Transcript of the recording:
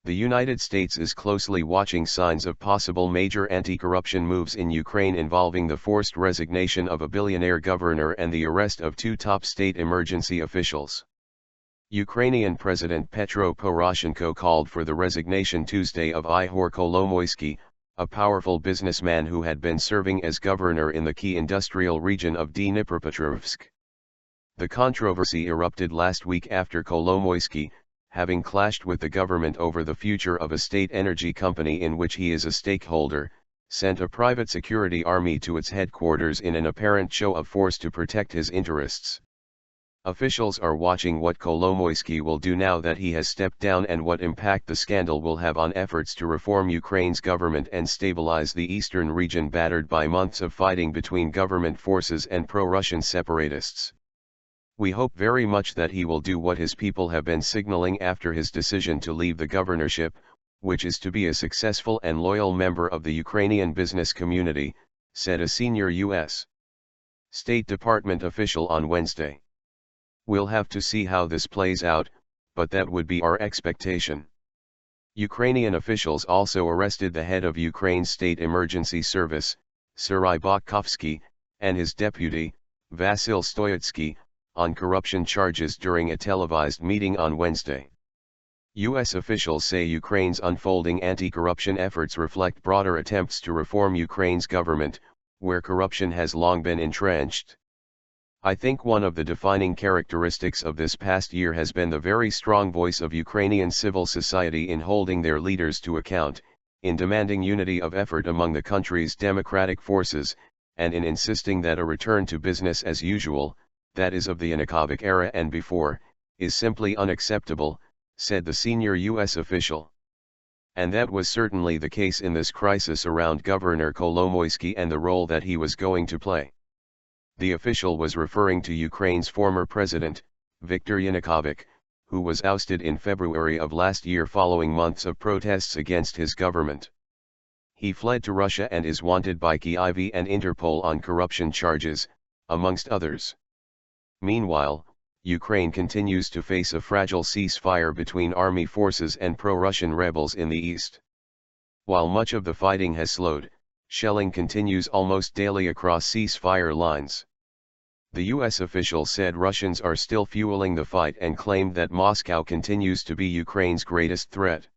The United States is closely watching signs of possible major anti-corruption moves in Ukraine involving the forced resignation of a billionaire governor and the arrest of two top state emergency officials. Ukrainian President Petro Poroshenko called for the resignation Tuesday of Ihor Kolomoisky, a powerful businessman who had been serving as governor in the key industrial region of Dnipropetrovsk. The controversy erupted last week after Kolomoisky, having clashed with the government over the future of a state energy company in which he is a stakeholder, sent a private security army to its headquarters in an apparent show of force to protect his interests. Officials are watching what Kolomoisky will do now that he has stepped down and what impact the scandal will have on efforts to reform Ukraine's government and stabilize the eastern region battered by months of fighting between government forces and pro-Russian separatists. We hope very much that he will do what his people have been signaling after his decision to leave the governorship, which is to be a successful and loyal member of the Ukrainian business community, said a senior U.S. State Department official on Wednesday. We'll have to see how this plays out, but that would be our expectation. Ukrainian officials also arrested the head of Ukraine's state emergency service, Serhiy Bokovsky, and his deputy, Vasyl Stoyatsky, on corruption charges during a televised meeting on Wednesday. U.S. officials say Ukraine's unfolding anti-corruption efforts reflect broader attempts to reform Ukraine's government, where corruption has long been entrenched. I think one of the defining characteristics of this past year has been the very strong voice of Ukrainian civil society in holding their leaders to account, in demanding unity of effort among the country's democratic forces, and in insisting that a return to business as usual, that is of the Yanukovych era and before, is simply unacceptable, said the senior U.S. official. And that was certainly the case in this crisis around Governor Kolomoisky and the role that he was going to play. The official was referring to Ukraine's former president, Viktor Yanukovych, who was ousted in February of last year following months of protests against his government. He fled to Russia and is wanted by Kyiv and Interpol on corruption charges, amongst others. Meanwhile, Ukraine continues to face a fragile ceasefire between army forces and pro-Russian rebels in the east. While much of the fighting has slowed, shelling continues almost daily across ceasefire lines. The U.S. official said Russians are still fueling the fight and claimed that Moscow continues to be Ukraine's greatest threat.